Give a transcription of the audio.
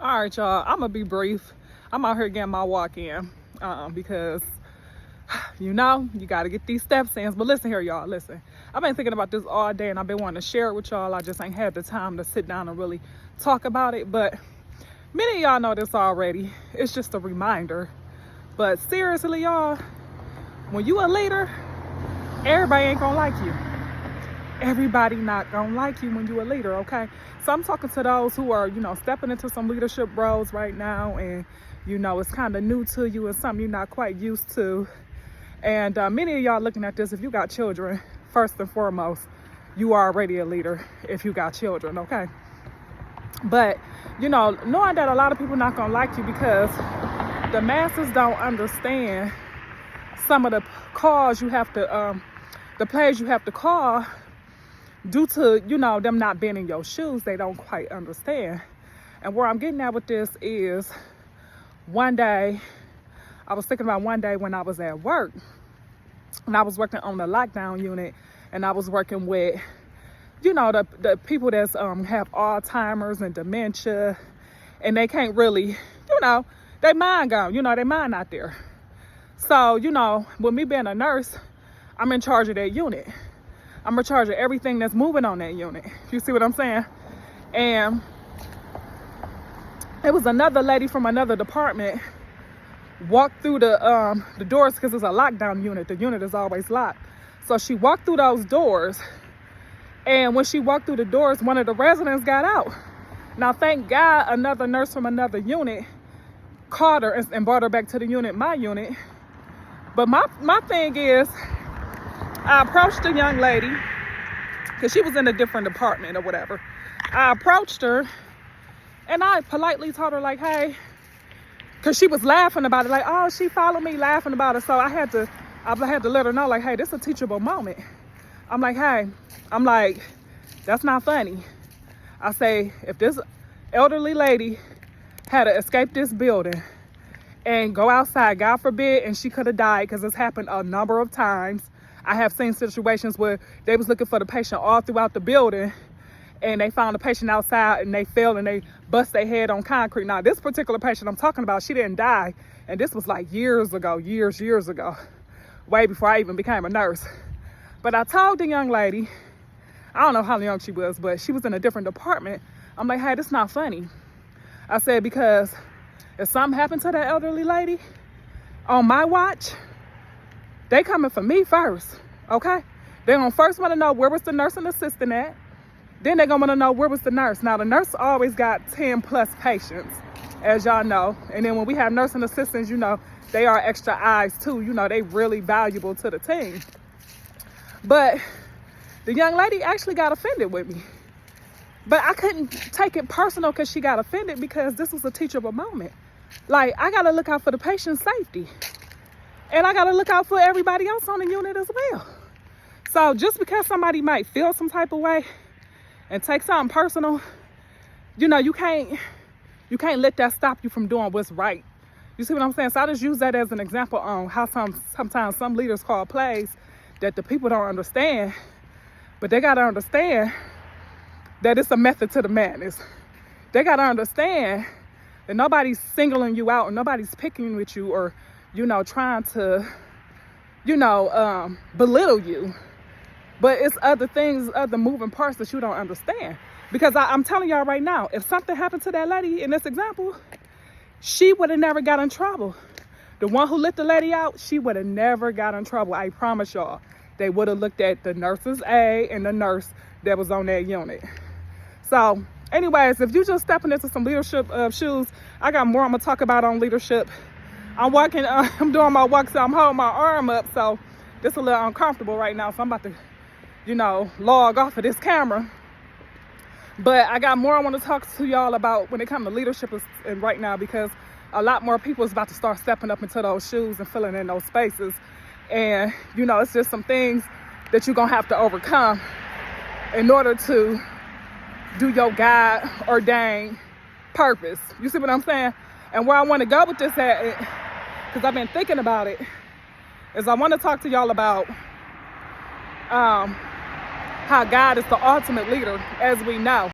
All right, y'all. I'm gonna be brief. I'm out here getting my walk in because you got to get these steps in. But listen here, y'all. Listen, I've been thinking about this all day, and I've been wanting to share it with y'all. I just ain't had the time to sit down and really talk about it. But many of y'all know this already. It's just a reminder. But seriously, y'all, when you a leader, everybody ain't gonna like you. Everybody not gonna like you when you a leader, okay? So I'm talking to those who are, stepping into some leadership roles right now, and it's kind of new to you and something you're not quite used to. And many of y'all looking at this, if you got children, first and foremost, you are already a leader if you got children, okay? But knowing that a lot of people not gonna like you because the masses don't understand some of the calls you have to, the plays you have to call due to, them not being in your shoes. They don't quite understand. And where I'm getting at with this is one day when I was at work, and I was working on the lockdown unit, and I was working with, the people that's have Alzheimer's and dementia, and they can't really, they mind gone, they mind not there. So, with me being a nurse, I'm in charge of that unit. I'm in charge of everything that's moving on that unit. You see what I'm saying? And it was another lady from another department walked through the doors because it's a lockdown unit. The unit is always locked. So she walked through those doors, and when she walked through the doors, one of the residents got out. Now, thank God, another nurse from another unit called her and brought her back to the unit, my unit. But my thing is, I approached the young lady because she was in a different department or whatever. I approached her and I politely told her, like, hey, because she was laughing about it, like, oh, she followed me, laughing about it. So I had to let her know, like, hey, this is a teachable moment. I'm like, hey, that's not funny. I say, if this elderly lady had to escape this building and go outside, God forbid, and she could have died, because it's happened a number of times. I have seen situations where they was looking for the patient all throughout the building, and they found the patient outside and they fell and they bust their head on concrete. Now, this particular patient I'm talking about, she didn't die. And this was like years ago, way before I even became a nurse. But I told the young lady, I don't know how young she was, but she was in a different department. I'm like, hey, this not funny. I said, because if something happened to that elderly lady on my watch, they coming for me first, okay? They're gonna first want to know where was the nursing assistant at. Then they're gonna want to know where was the nurse. Now, the nurse always got 10 plus patients, as y'all know. And then when we have nursing assistants, they are extra eyes too. They really valuable to the team. But the young lady actually got offended with me. But I couldn't take it personal because she got offended, because this was a teachable moment. Like, I gotta look out for the patient's safety. And I gotta look out for everybody else on the unit as well. So just because somebody might feel some type of way and take something personal, you can't let that stop you from doing what's right. You see what I'm saying? So I just use that as an example on how sometimes some leaders call plays that the people don't understand. But they gotta understand that it's a method to the madness. They gotta understand that nobody's singling you out, and nobody's picking with you, or trying to, belittle you. But it's other things, other moving parts that you don't understand. Because I'm telling y'all right now, if something happened to that lady in this example, she would have never got in trouble. The one who let the lady out, she would have never got in trouble. I promise y'all. They would have looked at the nurse's aide and the nurse that was on that unit. So, anyways, if you just stepping into some leadership shoes, I got more I'm going to talk about on leadership. I'm walking, I'm doing my walk, so I'm holding my arm up, so this is a little uncomfortable right now, so I'm about to, log off of this camera. But I got more I want to talk to y'all about when it comes to leadership right now, because a lot more people is about to start stepping up into those shoes and filling in those spaces. And, it's just some things that you're going to have to overcome in order to do your God-ordained purpose. You see what I'm saying? And where I want to go with this at, because I've been thinking about it, is I want to talk to y'all about how God is the ultimate leader, as we know.